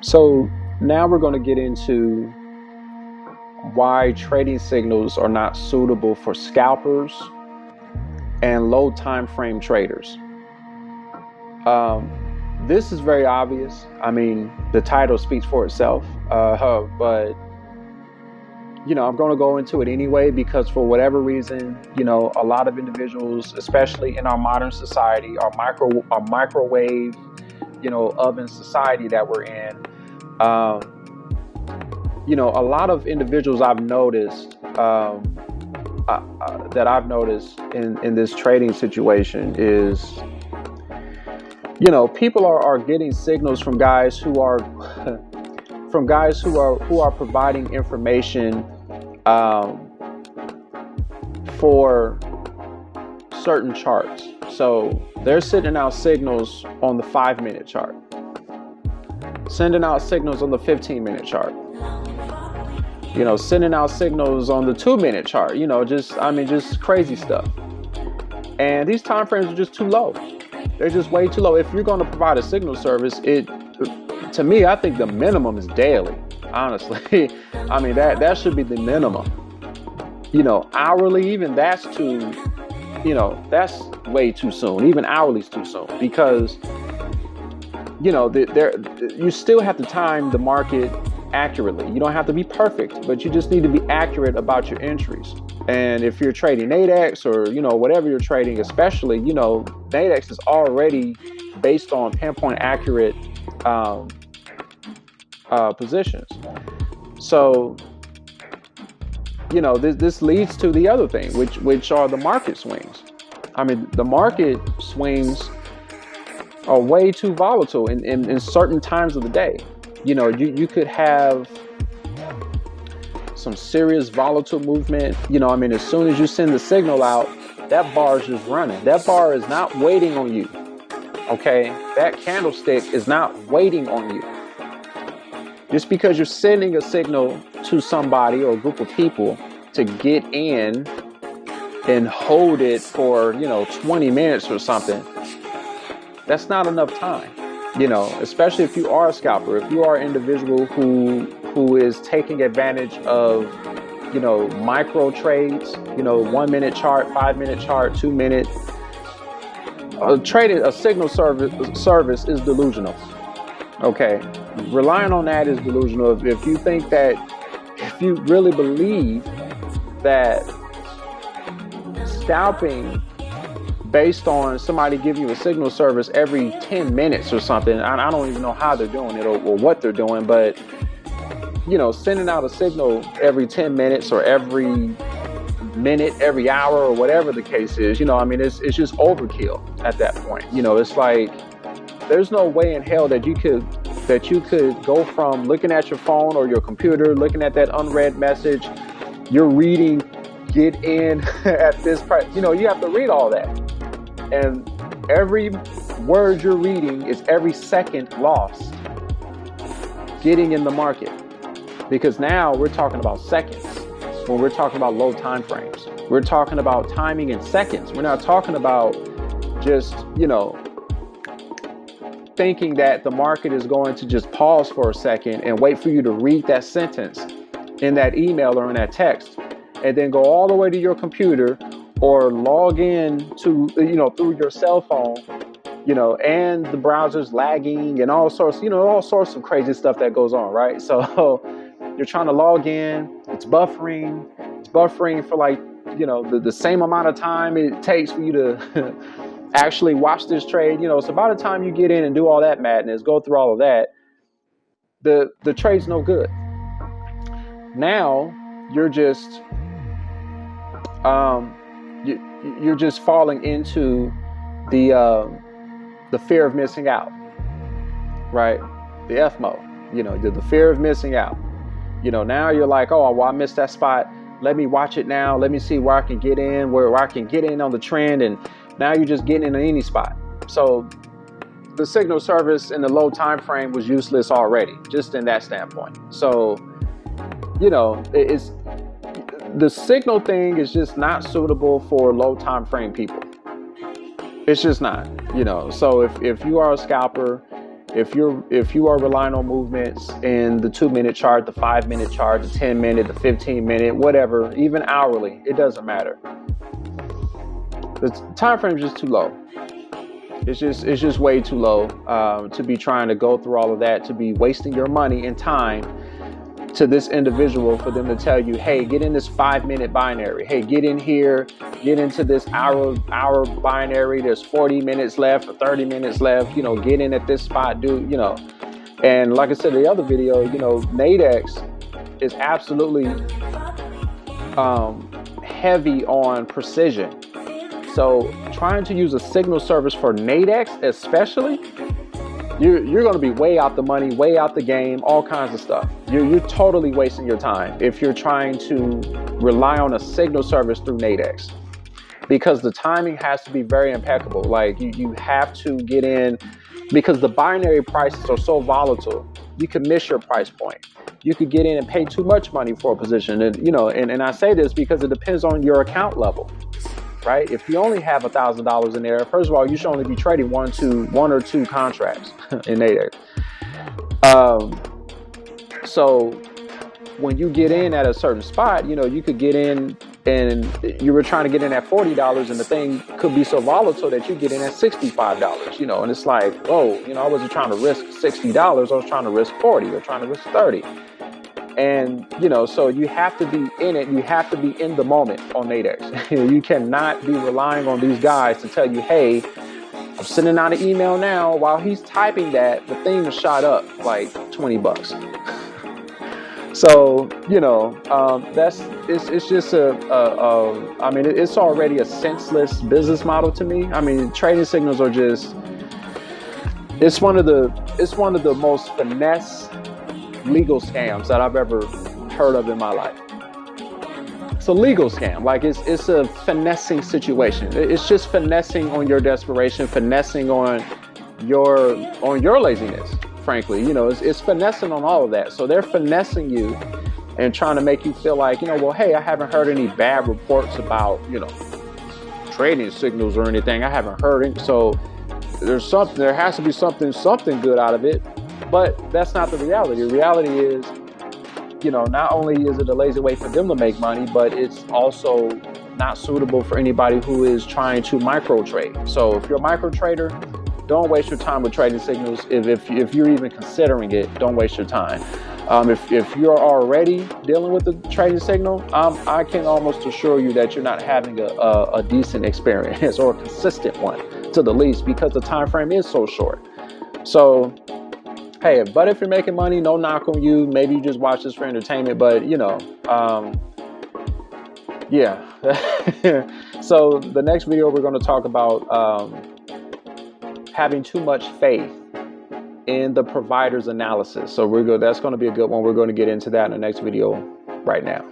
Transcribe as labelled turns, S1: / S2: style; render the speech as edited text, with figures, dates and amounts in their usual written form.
S1: So now we're going to get into why trading signals are not suitable for scalpers and low time frame traders. This is very obvious. I mean, the title speaks for itself, but I'm going to go into it anyway because for whatever reason, a lot of individuals, especially in our modern society, our microwave, oven society that we're in, a lot of individuals I've noticed that I've noticed in this trading situation is, people are getting signals from guys who are providing information for certain charts. So they're sending out signals on the 5-minute chart, sending out signals on the 15-minute chart, sending out signals on the 2-minute chart, just crazy stuff. And these time frames are just too low. They're just way too low. If you're going to provide a signal service, to me, I think the minimum is daily. Honestly, I mean that should be the minimum. Hourly, even that's way too soon. Even hourly is too soon because you still have to time the market accurately. You don't have to be perfect, but you just need to be accurate about your entries. And if you're trading Nadex or whatever you're trading, especially Nadex is already based on pinpoint accurate positions. So this leads to the other thing, which are the market swings. I mean, the market swings are way too volatile in certain times of the day. You could have some serious volatile movement. As soon as you send the signal out, that bar is just running. That bar is not waiting on you. Okay? That candlestick is not waiting on you. Just because you're sending a signal to somebody or a group of people to get in and hold it for, 20 minutes or something, that's not enough time. Especially if you are a scalper, if you are an individual who is taking advantage of, micro trades, 1-minute chart, 5-minute chart, 2-minute. Trading a signal service is delusional. Okay, relying on that is delusional. If you really believe that scalping based on somebody giving you a signal service every 10 minutes or something, I don't even know how they're doing it or what they're doing, but sending out a signal every 10 minutes or every minute, every hour, or whatever the case is, it's just overkill at that point. It's like there's no way in hell that you could go from looking at your phone or your computer, looking at that unread message, you're reading, get in at this price. You have to read all that. And every word you're reading is every second lost getting in the market. Because now we're talking about seconds when we're talking about low time frames. We're talking about timing in seconds. We're not talking about just, thinking that the market is going to just pause for a second and wait for you to read that sentence in that email or in that text and then go all the way to your computer or log in to, through your cell phone, and the browser's lagging and all sorts of crazy stuff that goes on, right? So you're trying to log in, it's buffering for like, the same amount of time it takes for you to actually watch this trade. So by the time you get in and do all that madness, go through all of that, the trade's no good. Now you're just you're just falling into the fear of missing out, right? The FMO, the fear of missing out. Now you're like, oh, well, I missed that spot. Let me watch it now. Let me see where I can get in, where I can get in on the trend. And now you're just getting in any spot. So the signal service in the low time frame was useless already, just in that standpoint. So, it's the signal thing is just not suitable for low time frame people. It's just not, So if you are a scalper, If you are relying on movements in the 2-minute chart, the 5-minute chart, the 10-minute, the 15-minute, whatever, even hourly, it doesn't matter. The time frame is just too low. It's just way too low to be trying to go through all of that, to be wasting your money and time to this individual for them to tell you, hey, get in this 5-minute binary. Hey, get in here, get into this hour binary. There's 40 minutes left or 30 minutes left. You know, get in at this spot, dude. You know, and like I said in the other video, you know, Nadex is absolutely heavy on precision. So trying to use a signal service for Nadex, especially, you're going to be way out the money, way out the game, all kinds of stuff. You're totally wasting your time if you're trying to rely on a signal service through Nadex, because the timing has to be very impeccable. Like you have to get in, because the binary prices are so volatile. You could miss your price point. You could get in and pay too much money for a position. And, you know, and I say this because it depends on your account level. Right? If you only have $1,000 in there, first of all, you should only be trading one or two contracts in Nadex. So when you get in at a certain spot, you know, you could get in and you were trying to get in at $40 and the thing could be so volatile that you get in at $65, you know, and it's like, oh, you know, I wasn't trying to risk $60. I was trying to risk 40 or trying to risk 30. And, you know, so you have to be in it. You have to be in the moment on Nadex. You cannot be relying on these guys to tell you, hey, I'm sending out an email now. While he's typing that, the thing is shot up like $20. So, you know, it's just I mean, it's already a senseless business model to me. I mean, trading signals are just, it's one of the most finesse legal scams that I've ever heard of in my life. It's a legal scam. Like it's a finessing situation. It's just finessing on your desperation, finessing on your laziness, frankly. You know, it's finessing on all of that. So they're finessing you and trying to make you feel like, you know, well, hey, I haven't heard any bad reports about, you know, trading signals or anything. I haven't heard it. So there has to be something good out of it. But that's not the reality. The reality is, you know, not only is it a lazy way for them to make money, but it's also not suitable for anybody who is trying to micro trade. So if you're a micro trader, don't waste your time with trading signals. If you're even considering it, don't waste your time. If you're already dealing with the trading signal, I can almost assure you that you're not having a decent experience or a consistent one, to the least, because the time frame is so short. So, hey, but if you're making money, no knock on you. Maybe you just watch this for entertainment, but you know, yeah. So the next video, we're going to talk about having too much faith in the provider's analysis. So that's going to be a good one. We're going to get into that in the next video right now.